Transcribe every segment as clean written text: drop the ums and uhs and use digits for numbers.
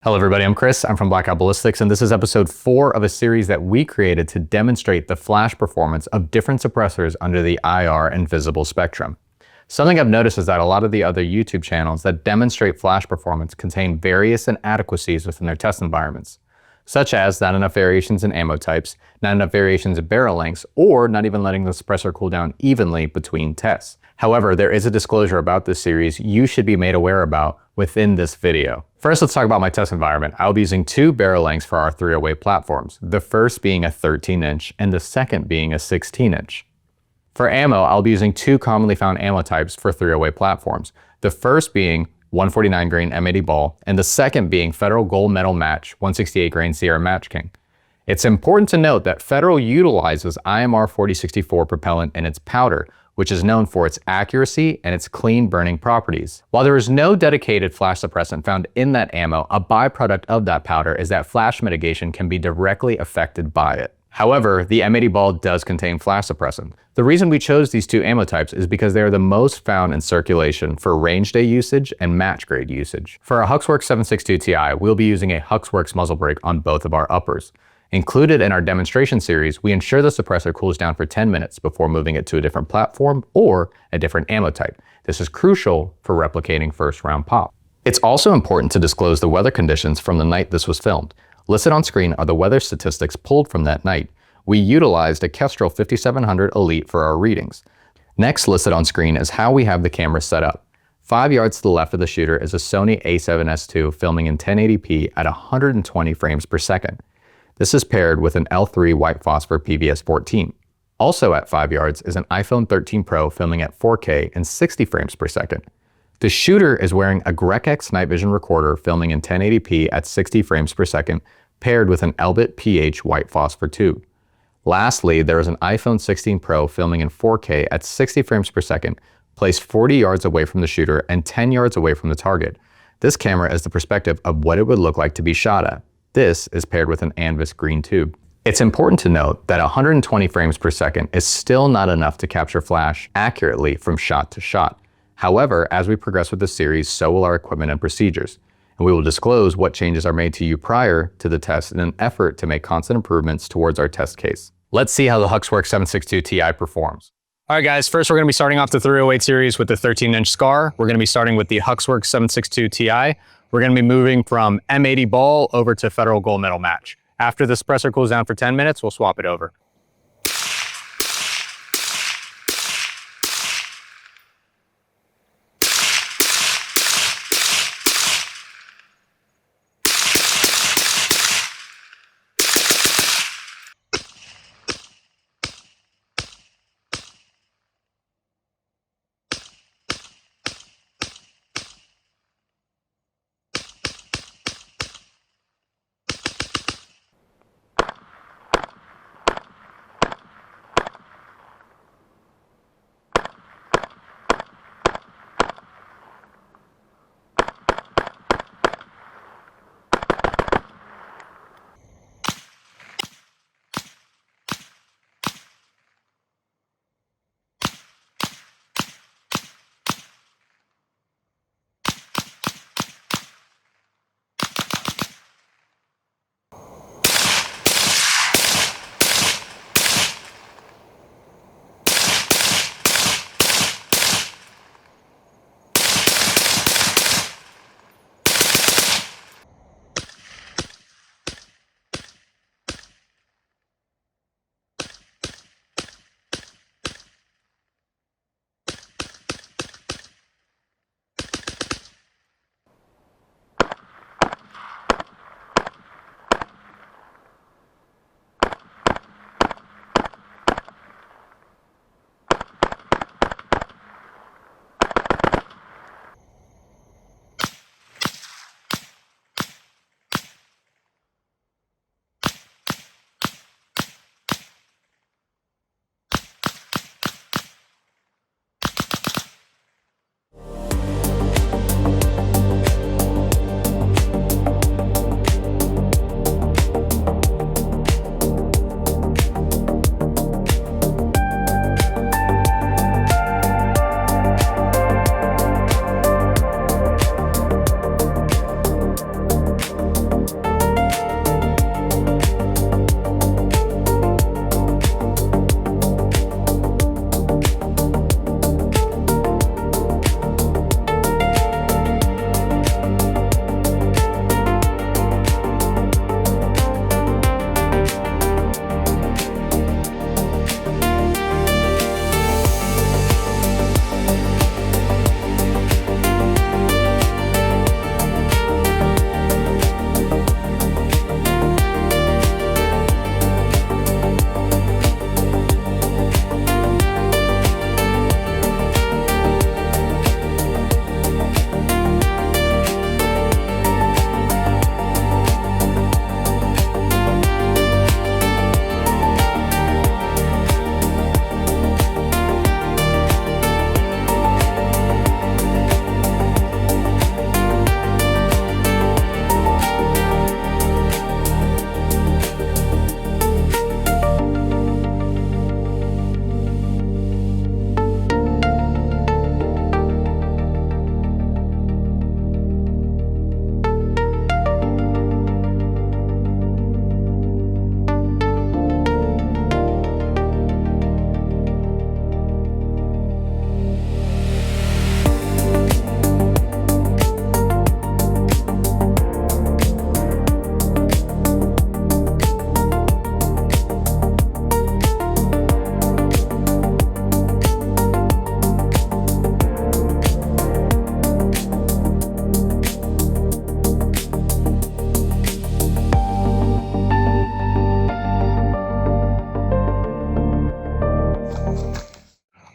Hello everybody, I'm Chris, I'm from Blackout Ballistics, and this is episode 4 of a series that we created to demonstrate the flash performance of different suppressors under the IR and visible spectrum. Something I've noticed is that a lot of the other YouTube channels that demonstrate flash performance contain various inadequacies within their test environments, such as not enough variations in ammo types, not enough variations in barrel lengths, or not even letting the suppressor cool down evenly between tests. However, there is a disclosure about this series you should be made aware about within this video. First, let's talk about my test environment. I'll be using 2 barrel lengths for our 308 platforms, the first being a 13-inch and the second being a 16-inch. For ammo, I'll be using 2 commonly found ammo types for 308 platforms, the first being 149 grain M80 ball and the second being Federal Gold Medal Match 168 grain Sierra Match King. It's important to note that Federal utilizes IMR 4064 propellant in its powder, which is known for its accuracy and its clean burning properties. While there is no dedicated flash suppressant found in that ammo, a byproduct of that powder is that flash mitigation can be directly affected by it. However, the M80 ball does contain flash suppressant. The reason we chose these 2 ammo types is because they are the most found in circulation for range day usage and match grade usage. For our Huxwrx 762 Ti, we'll be using a Huxwrx muzzle brake on both of our uppers. Included in our demonstration series, we ensure the suppressor cools down for 10 minutes before moving it to a different platform or a different ammo type. This is crucial for replicating first round pop. It's also important to disclose the weather conditions from the night this was filmed. Listed on screen are the weather statistics pulled from that night. We utilized a Kestrel 5700 Elite for our readings. Next listed on screen is how we have the camera set up. 5 yards to the left of the shooter is a Sony a7S II filming in 1080p at 120 frames per second. This is paired with an L3 white phosphor PVS-14. Also at 5 yards is an iPhone 13 Pro filming at 4K and 60 frames per second. The shooter is wearing a Grec-X night vision recorder filming in 1080p at 60 frames per second, paired with an Elbit PH white phosphor tube. Lastly, there is an iPhone 16 Pro filming in 4K at 60 frames per second, placed 40 yards away from the shooter and 10 yards away from the target. This camera is the perspective of what it would look like to be shot at. This is paired with an Anvis green tube. It's important to note that 120 frames per second is still not enough to capture flash accurately from shot to shot. However, as we progress with the series, so will our equipment and procedures, and we will disclose what changes are made to you prior to the test in an effort to make constant improvements towards our test case. Let's see how the Huxwrx 762 Ti performs. All right guys, first we're going to be starting off the 308 series with the 13-inch SCAR. We're going to be starting with the Huxwrx 762 Ti. We're going to be moving from M80 ball over to Federal Gold Medal Match. After the suppressor cools down for 10 minutes, we'll swap it over.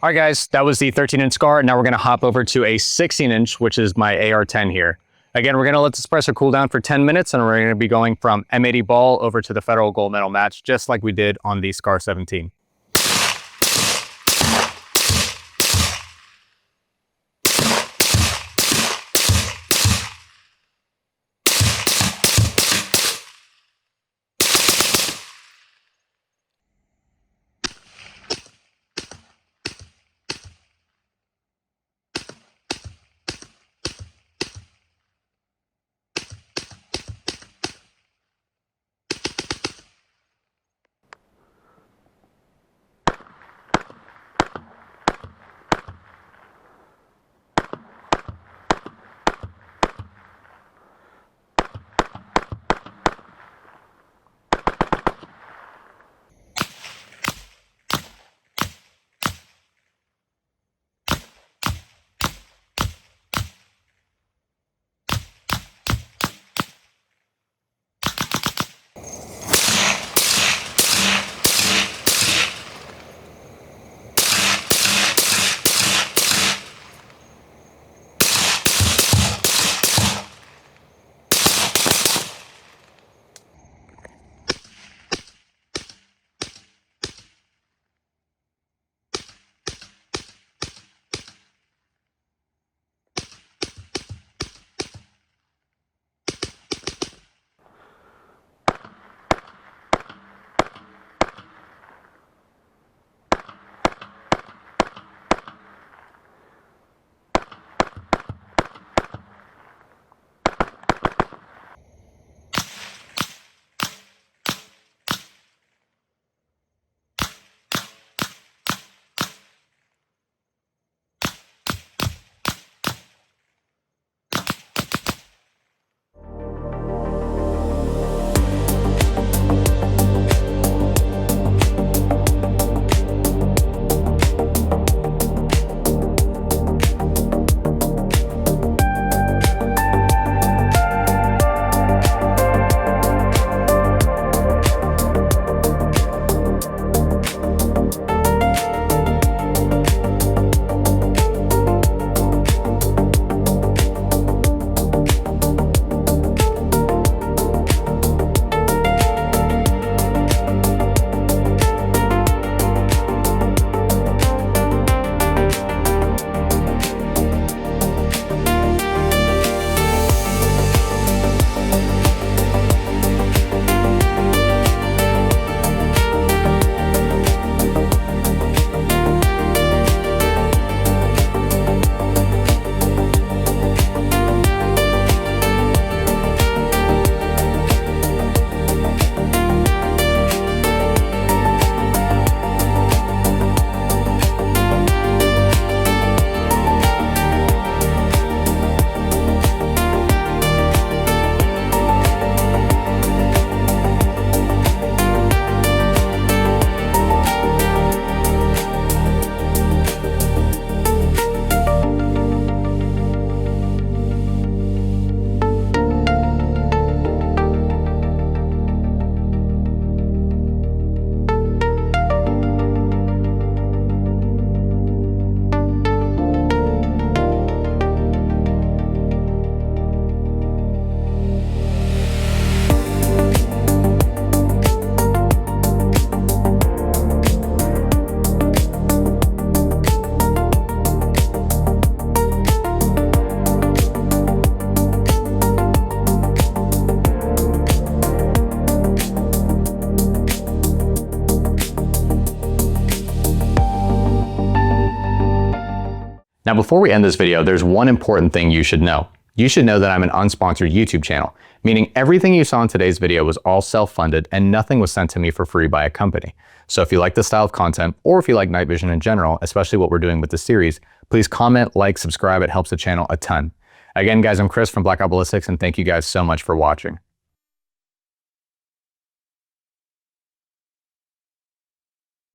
All right, guys, that was the 13-inch scar. Now we're going to hop over to a 16-inch, which is my AR-10 here. Again, we're going to let the suppressor cool down for 10 minutes, and we're going to be going from M80 ball over to the Federal Gold Medal match, just like we did on the Scar 17. Now, before we end this video, there's one important thing you should know. You should know that I'm an unsponsored YouTube channel, meaning everything you saw in today's video was all self-funded and nothing was sent to me for free by a company. So if you like this style of content, or if you like night vision in general, especially what we're doing with this series, please comment, like, subscribe. It helps the channel a ton. Again, guys, I'm Chris from Blackout Ballistics, and thank you guys so much for watching.